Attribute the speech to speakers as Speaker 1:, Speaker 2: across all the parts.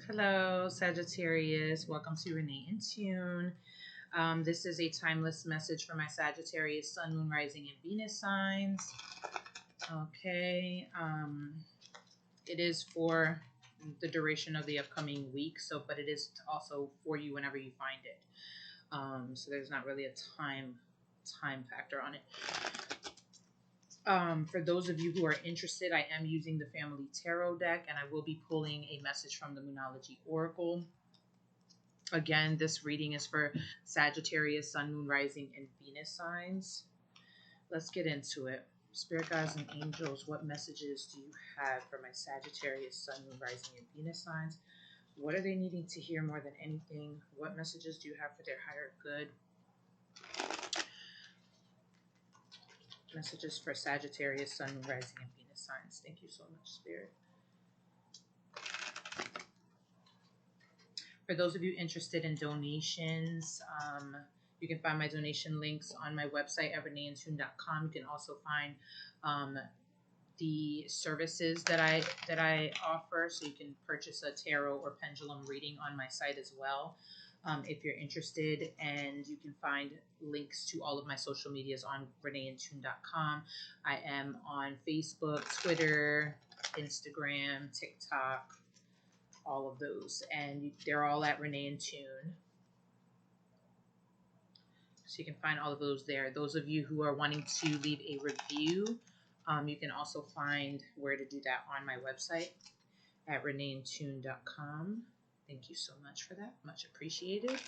Speaker 1: Hello, Sagittarius. Welcome to Renee in Tune. This is a timeless message for my Sagittarius, Sun, Moon, Rising, and Venus signs. Okay. It is for the duration of the upcoming week, but it is also for you whenever you find it. So there's not really a time factor on it. For those of you who are interested, I am using the Family Tarot deck, and I will be pulling a message from the Moonology Oracle. Again, this reading is for Sagittarius, Sun, Moon, Rising, and Venus signs. Let's get into it. Spirit guides and angels, what messages do you have for my Sagittarius, Sun, Moon, Rising, and Venus signs? What are they needing to hear more than anything? What messages do you have for their higher good? Messages for Sagittarius, Sun, Moon, Rising, and Venus signs. Thank you so much, Spirit. For those of you interested in donations, you can find my donation links on my website at reneeintune.com. You can also find the services that I offer, so you can purchase a tarot or pendulum reading on my site as well. If you're interested, and you can find links to all of my social medias on reneeintune.com. I am on Facebook, Twitter, Instagram, TikTok, all of those, and they're all at Renee in Tune. So you can find all of those there. Those of you who are wanting to leave a review, you can also find where to do that on my website at reneeintune.com. Thank you so much for that. Much appreciated.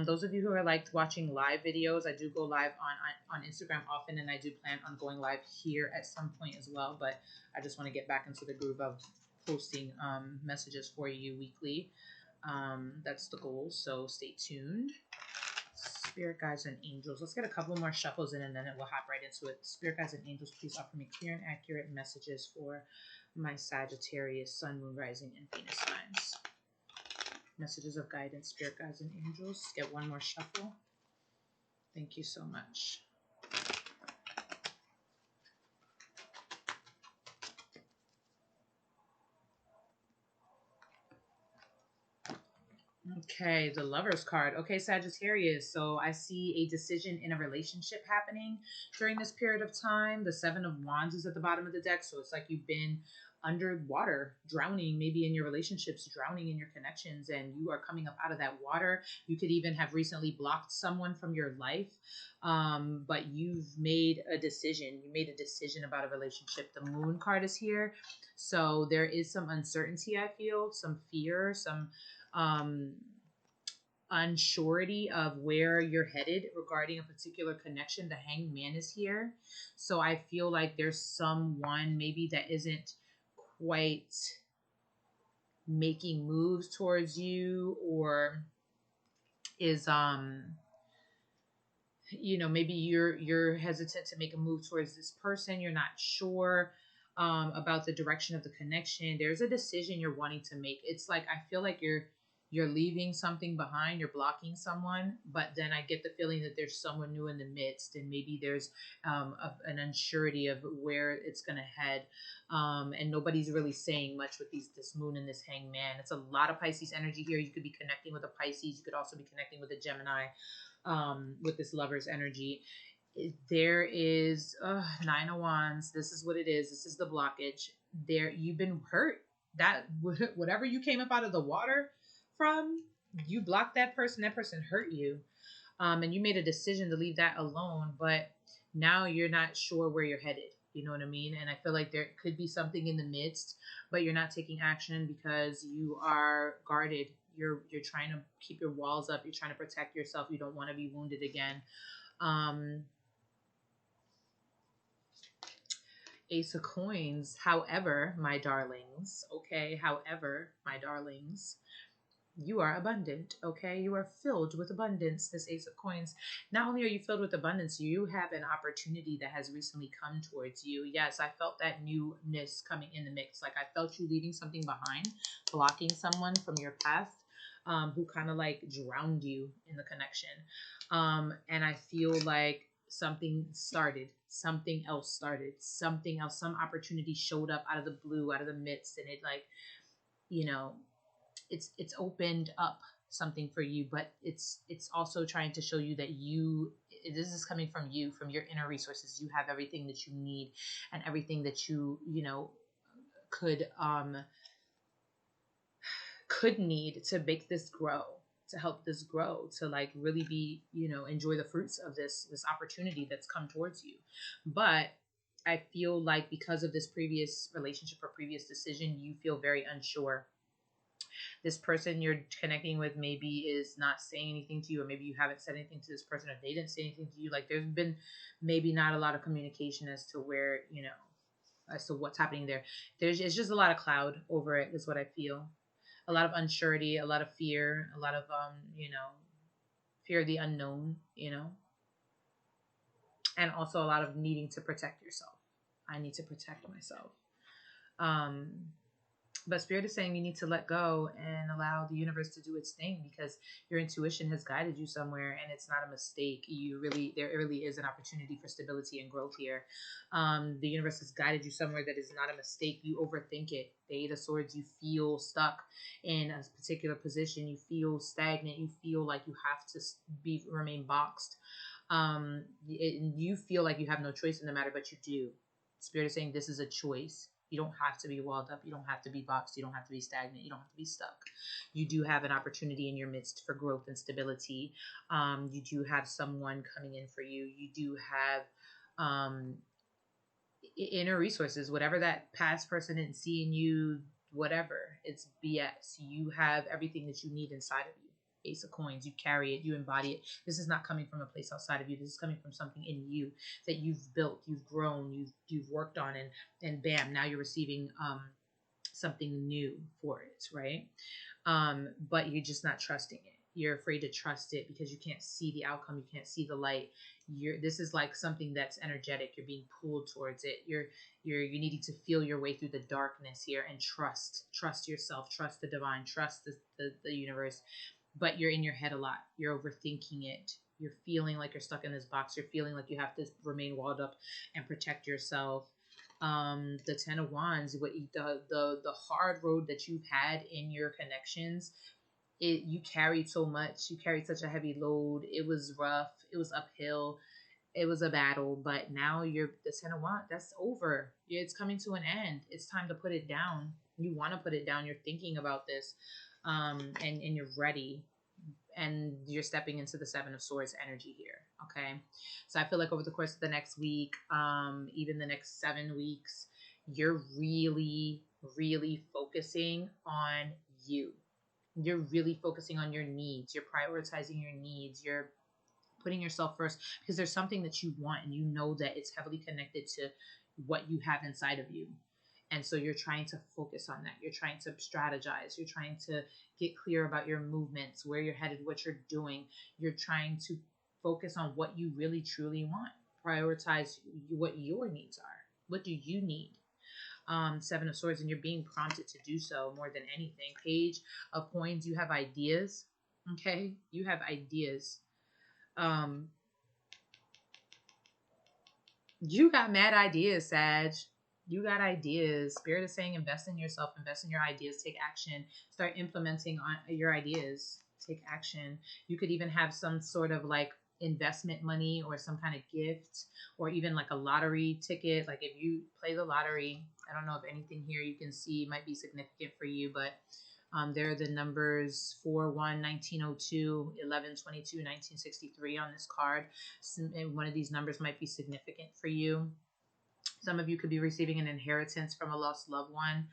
Speaker 1: Those of you who are watching live videos, I do go live on Instagram often, and I do plan on going live here at some point as well, but I just want to get back into the groove of posting messages for you weekly. That's the goal, so stay tuned. Spirit guides and angels. Let's get a couple more shuffles in, and then we'll hop right into it. Spirit guides and angels, please offer me clear and accurate messages for my Sagittarius, Sun, Moon, Rising, and Venus signs. Messages of guidance, spirit guides and angels. Get one more shuffle. Thank you so much. Okay, the Lover's card. Okay, Sagittarius. So I see a decision in a relationship happening during this period of time. The Seven of Wands is at the bottom of the deck. So it's like you've been underwater, drowning, maybe in your relationships, drowning in your connections, and you are coming up out of that water. You could even have recently blocked someone from your life, but you've made a decision. You made a decision about a relationship. The Moon card is here. So there is some uncertainty, I feel, some fear, some unsurety of where you're headed regarding a particular connection. The Hanged Man is here. So I feel like there's someone maybe that isn't quite making moves towards you, or is maybe you're hesitant to make a move towards this person. You're not sure about the direction of the connection. There's a decision you're wanting to make. It's like I feel like you're leaving something behind, you're blocking someone, but then I get the feeling that there's someone new in the midst, and maybe there's an unsurety of where it's going to head, and nobody's really saying much with this Moon and this Hanged Man. It's a lot of Pisces energy here. You could be connecting with a Pisces. You could also be connecting with a Gemini with this Lover's energy. There is Nine of Wands. This is what it is. This is the blockage. There, you've been hurt. That whatever you came up out of the water from, you blocked that person hurt you, and you made a decision to leave that alone, but now you're not sure where you're headed. You know what I mean? And I feel like there could be something in the midst, but you're not taking action because you are guarded. You're trying to keep your walls up. You're trying to protect yourself. You don't want to be wounded again. Ace of Coins. However, my darlings, you are abundant, okay? You are filled with abundance, this Ace of Coins. Not only are you filled with abundance, you have an opportunity that has recently come towards you. Yes, I felt that newness coming in the mix. Like I felt you leaving something behind, blocking someone from your past, who kind of like drowned you in the connection. And I feel like something else started, some opportunity showed up out of the blue, out of the midst, and it like, it's opened up something for you, but it's also trying to show you that this is coming from you, from your inner resources. You have everything that you need, and everything that you know could need to make this grow, to help this grow, to like really be, enjoy the fruits of this opportunity that's come towards you. But I feel like because of this previous relationship or previous decision, you feel very unsure. This person you're connecting with maybe is not saying anything to you, or maybe you haven't said anything to this person, or they didn't say anything to you. Like there's been maybe not a lot of communication as to where, as to what's happening there. It's just a lot of cloud over it is what I feel. A lot of unsurety, a lot of fear, a lot of fear of the unknown, and also a lot of needing to protect yourself. I need to protect myself. Um but Spirit is saying you need to let go and allow the universe to do its thing, because your intuition has guided you somewhere, and it's not a mistake. There really is an opportunity for stability and growth here. The universe has guided you somewhere that is not a mistake. You overthink it. The Eight of Swords, you feel stuck in a particular position. You feel stagnant. You feel like you have to remain boxed. You feel like you have no choice in the matter, but you do. Spirit is saying this is a choice. You don't have to be walled up. You don't have to be boxed. You don't have to be stagnant. You don't have to be stuck. You do have an opportunity in your midst for growth and stability. You do have someone coming in for you. You do have inner resources. Whatever that past person didn't see in you, whatever, it's BS. You have everything that you need inside of you. Ace of Coins, you carry it, you embody it. This is not coming from a place outside of you. This is coming from something in you that you've built, you've grown, you've worked on, and bam, now you're receiving something new for it, right? But you're just not trusting it. You're afraid to trust it because you can't see the outcome, you can't see the light. This is like something that's energetic. You're being pulled towards it. You needing to feel your way through the darkness here, and trust yourself, trust the divine, trust the universe. But you're in your head a lot. You're overthinking it. You're feeling like you're stuck in this box. You're feeling like you have to remain walled up and protect yourself. The Ten of Wands, the hard road that you've had in your connections, you carried so much. You carried such a heavy load. It was rough. It was uphill. It was a battle. But now the Ten of Wands. That's over. It's coming to an end. It's time to put it down. You want to put it down. You're thinking about this, and you're ready, and you're stepping into the Seven of Swords energy here. Okay, so I feel like over the course of the next week, even the next 7 weeks, you're really, really focusing on you. You're really focusing on your needs. You're prioritizing your needs. You're putting yourself first, because there's something that you want, and you know that it's heavily connected to what you have inside of you. And so you're trying to focus on that. You're trying to strategize. You're trying to get clear about your movements, where you're headed, what you're doing. You're trying to focus on what you really truly want. Prioritize what your needs are. What do you need? Seven of Swords, and you're being prompted to do so more than anything. Page of Coins, you have ideas. Okay, you have ideas. You got mad ideas, Sag. You got ideas. Spirit is saying invest in yourself, invest in your ideas, take action, start implementing on your ideas, take action. You could even have some sort of like investment money, or some kind of gift, or even like a lottery ticket. Like if you play the lottery, I don't know if anything here you can see might be significant for you, but there are the numbers 4-1, 1902, 11-22, 1963 on this card. One of these numbers might be significant for you. Some of you could be receiving an inheritance from a lost loved one.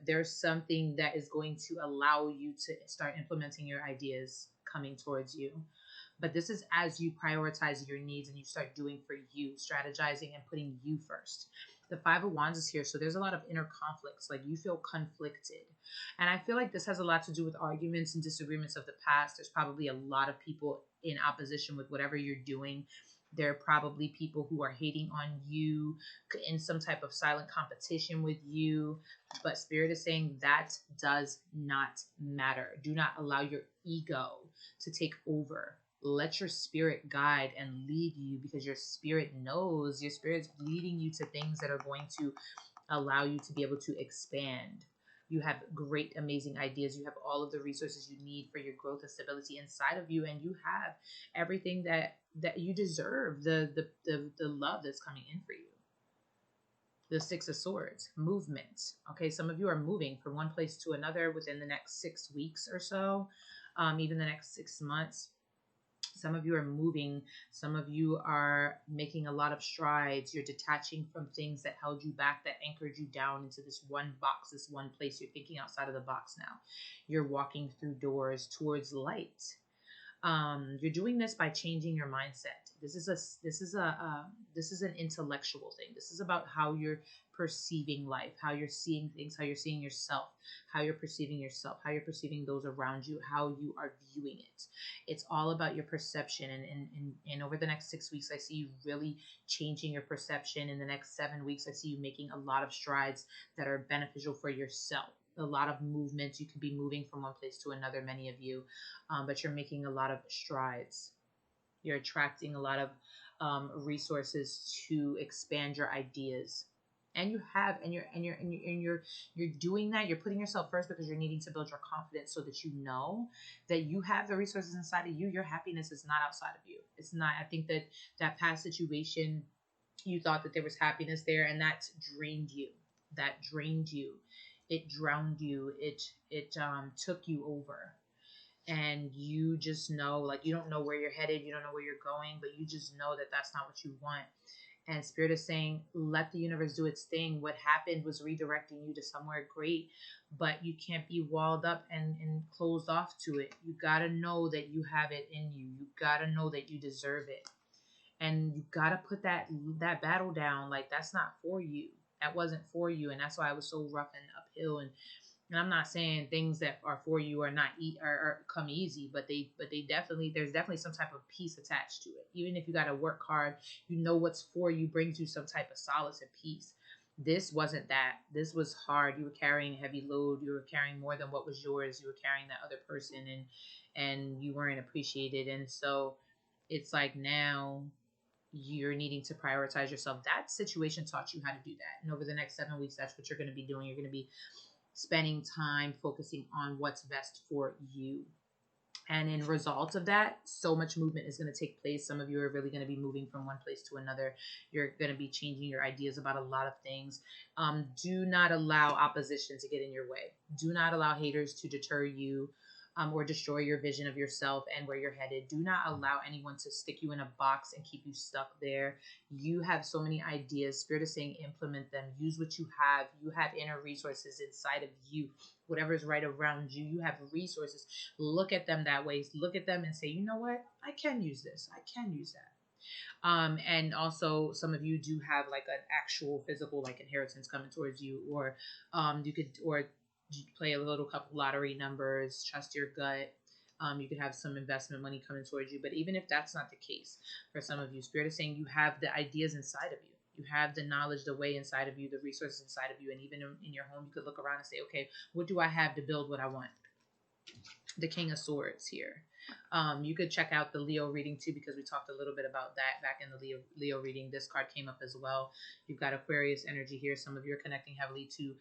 Speaker 1: There's something that is going to allow you to start implementing your ideas coming towards you. But this is as you prioritize your needs and you start doing for you, strategizing and putting you first. The Five of Wands is here, so there's a lot of inner conflicts. Like you feel conflicted. And I feel like this has a lot to do with arguments and disagreements of the past. There's probably a lot of people in opposition with whatever you're doing. There are probably people who are hating on you, in some type of silent competition with you. But Spirit is saying that does not matter. Do not allow your ego to take over. Let your spirit guide and lead you, because your spirit knows. Your spirit's leading you to things that are going to allow you to be able to expand. You have great, amazing ideas. You have all of the resources you need for your growth and stability inside of you, and you have everything that you deserve. The love that's coming in for you. The Six of Swords, movement. Okay, some of you are moving from one place to another within the next 6 weeks or so, even the next 6 months. Some of you are moving. Some of you are making a lot of strides. You're detaching from things that held you back, that anchored you down into this one box, this one place. You're thinking outside of the box now. You're walking through doors towards light. You're doing this by changing your mindset. This is an intellectual thing. This is about how you're perceiving life, how you're seeing things, how you're seeing yourself, how you're perceiving yourself, how you're perceiving those around you, how you are viewing it. It's all about your perception. And over the next 6 weeks, I see you really changing your perception. In the next 7 weeks, I see you making a lot of strides that are beneficial for yourself. A lot of movements. You could be moving from one place to another, many of you, but you're making a lot of strides. You're attracting a lot of resources to expand your ideas, and you're doing that. You're putting yourself first because you're needing to build your confidence so that you know that you have the resources inside of you. Your happiness is not outside of you. It's not. I think that past situation, you thought that there was happiness there, and that drained you. That drained you. It drowned you. It took you over, and you just know, like, you don't know where you're headed, you don't know where you're going, but you just know that that's not what you want. And Spirit is saying, let the universe do its thing. What happened was redirecting you to somewhere great, but you can't be walled up and closed off to it. You gotta know that you have it in you. You gotta know that you deserve it, and you gotta put that battle down. Like, that's not for you. That wasn't for you, and that's why I was so rough and uphill. And I'm not saying things that are for you are not are come easy, but they definitely, there's definitely some type of peace attached to it. Even if you got to work hard, you know what's for you brings you some type of solace and peace. This wasn't that. This was hard. You were carrying a heavy load. You were carrying more than what was yours. You were carrying that other person, and you weren't appreciated. And so it's like now you're needing to prioritize yourself. That situation taught you how to do that. And over the next 7 weeks, that's what you're going to be doing. You're going to be spending time focusing on what's best for you. And in result of that, so much movement is going to take place. Some of you are really going to be moving from one place to another. You're going to be changing your ideas about a lot of things. Do not allow opposition to get in your way. Do not allow haters to deter you, or destroy your vision of yourself and where you're headed. Do not allow anyone to stick you in a box and keep you stuck there. You have so many ideas. Spirit is saying implement them. Use what you have. You have inner resources inside of you. Whatever is right around you, you have resources. Look at them that way. Look at them and say, you know what? I can use this. I can use that. And also, some of you do have like an actual physical, like, inheritance coming towards you, or you could, or play a little couple lottery numbers, trust your gut. You could have some investment money coming towards you. But even if that's not the case, for some of you, Spirit is saying you have the ideas inside of you. You have the knowledge, the way inside of you, the resources inside of you. And even in your home, you could look around and say, okay, what do I have to build what I want? The King of Swords here. You could check out the Leo reading too, because we talked a little bit about that back in the Leo reading. This card came up as well. You've got Aquarius energy here. Some of you are connecting heavily to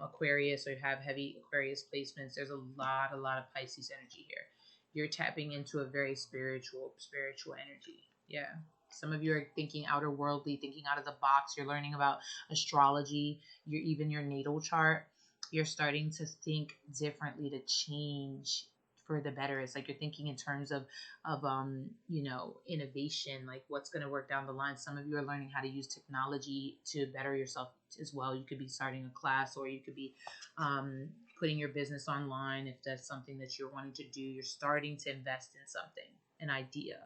Speaker 1: Aquarius, or have heavy Aquarius placements. There's a lot of Pisces energy here. You're tapping into a very spiritual energy. Yeah. Some of you are thinking outer worldly, thinking out of the box. You're learning about astrology, even your natal chart. You're starting to think differently, to change for the better. It's like you're thinking in terms of innovation, like what's going to work down the line. Some of you are learning how to use technology to better yourself as well. You could be starting a class, or you could be putting your business online if that's something that you're wanting to do. You're starting to invest in something, an idea.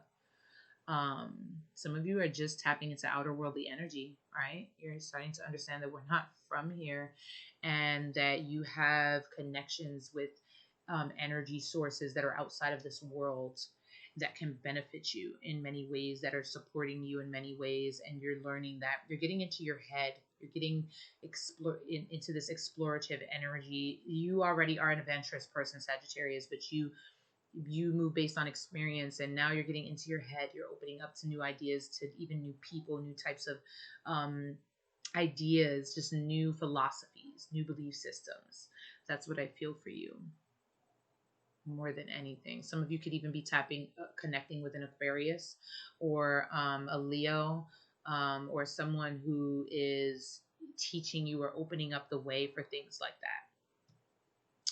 Speaker 1: Some of you are just tapping into outer worldly energy, right? You're starting to understand that we're not from here, and that you have connections with energy sources that are outside of this world that can benefit you in many ways, that are supporting you in many ways. And you're learning that you're getting into your head. You're getting into this explorative energy. You already are an adventurous person, Sagittarius, but you move based on experience, and now you're getting into your head. You're opening up to new ideas, to even new people, new types of ideas, just new philosophies, new belief systems. That's what I feel for you more than anything. Some of you could even be connecting with an Aquarius or a Leo, or someone who is teaching you or opening up the way for things like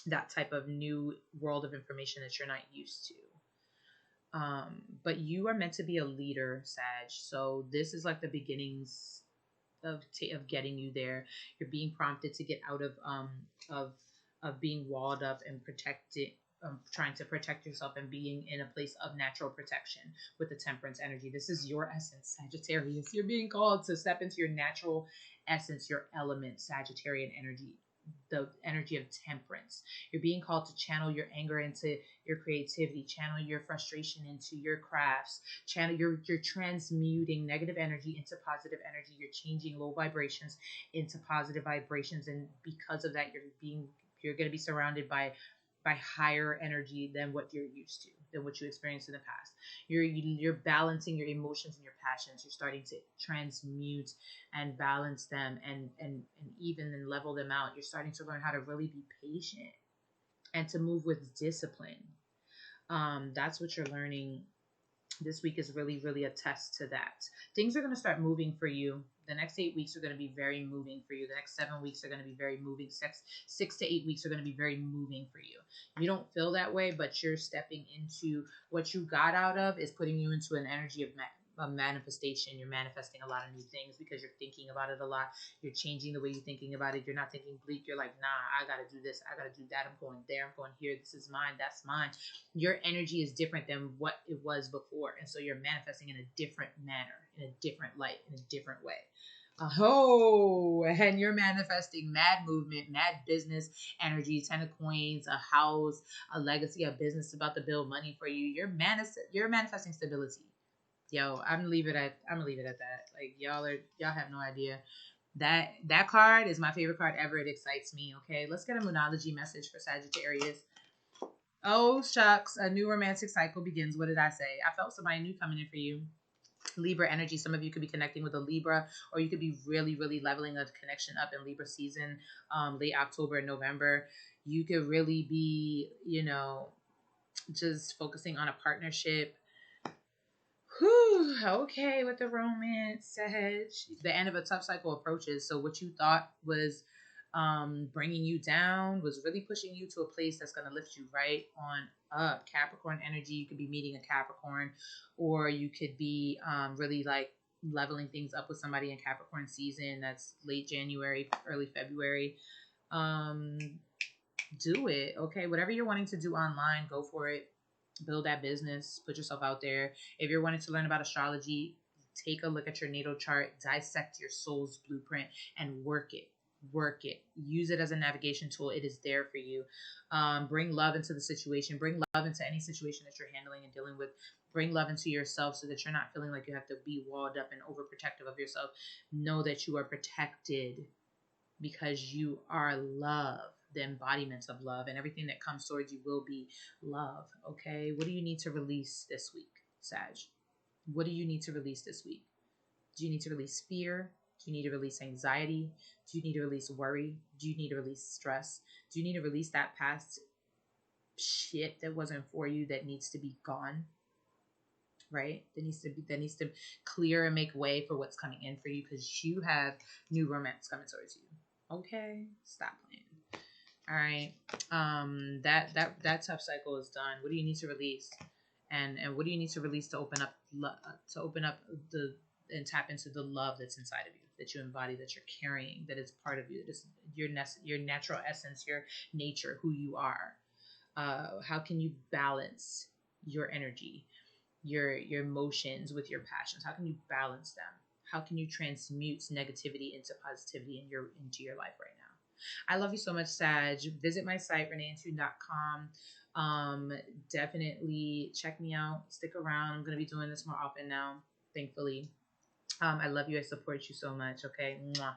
Speaker 1: that type of new world of information that you're not used to. But you are meant to be a leader, Sag. So this is like the beginnings of getting you there. You're being prompted to get out of of being walled up and protected, trying to protect yourself and being in a place of natural protection with the temperance energy. This is your essence, Sagittarius. You're being called to step into your natural essence, your element, Sagittarian energy, the energy of temperance. You're being called to channel your anger into your creativity, channel your frustration into your crafts, channel you're transmuting negative energy into positive energy. You're changing low vibrations into positive vibrations, and because of that, you're going to be surrounded by higher energy than what you're used to, than what you experienced in the past. You're balancing your emotions and your passions. You're starting to transmute and balance them, and even and level them out. You're starting to learn how to really be patient and to move with discipline. That's what you're learning. This week is really, really a test to that. Things are going to start moving for you. The next 8 weeks are going to be very moving for you. The next 7 weeks are going to be very moving. 6 to 8 weeks are going to be very moving for you. You don't feel that way, but you're stepping into what you got out of is putting you into an energy of manifestation. You're manifesting a lot of new things because you're thinking about it a lot. You're changing the way you're thinking about it. You're not thinking bleak. You're like, nah, I got to do this. I got to do that. I'm going there. I'm going here. This is mine. That's mine. Your energy is different than what it was before. And so you're manifesting in a different manner, in a different light, in a different way. Oh, and you're manifesting mad movement, mad business energy, 10 of coins, a house, a legacy, a business about to build money for you. You're manifesting stability. Yo, I'm gonna leave it at that. Like y'all have no idea. That card is my favorite card ever. It excites me. Okay, let's get a Moonology message for Sagittarius. Oh shucks, a new romantic cycle begins. What did I say? I felt somebody new coming in for you. Libra energy. Some of you could be connecting with a Libra, or you could be really, really leveling a connection up in Libra season, late October and November. You could really be, just focusing on a partnership. Whew, okay, with the romance, Sag. The end of a tough cycle approaches. So what you thought was bringing you down was really pushing you to a place that's going to lift you right on up. Capricorn energy. You could be meeting a Capricorn, or you could be really like leveling things up with somebody in Capricorn season. That's late January, early February. Um, do it. Okay, whatever you're wanting to do online, go for it. Build that business, put yourself out there. If you're wanting to learn about astrology, take a look at your natal chart, dissect your soul's blueprint, and work it. Work it. Use it as a navigation tool. It is there for you. Bring love into the situation. Bring love into any situation that you're handling and dealing with. Bring love into yourself so that you're not feeling like you have to be walled up and overprotective of yourself. Know that you are protected because you are love, the embodiment of love, and everything that comes towards you will be love. Okay, what do you need to release this week, Sag? What do you need to release this week? Do you need to release fear? Do you need to release anxiety? Do you need to release worry? Do you need to release stress? Do you need to release that past shit that wasn't for you, that needs to be gone? Right, that needs to clear and make way for what's coming in for you, because you have new romance coming towards you. Okay, stop playing. All right. That tough cycle is done. What do you need to release? And what do you need to release to open up the and tap into the love that's inside of you, that you embody, that you're carrying, that is part of you, that is your natural essence, your nature, who you are. How can you balance your energy, your emotions with your passions? How can you balance them? How can you transmute negativity into positivity into your life right now? I love you so much, Sag. Visit my site, reneeandtune.com. Definitely check me out. Stick around. I'm going to be doing this more often now, thankfully. I love you. I support you so much. Okay. Mwah.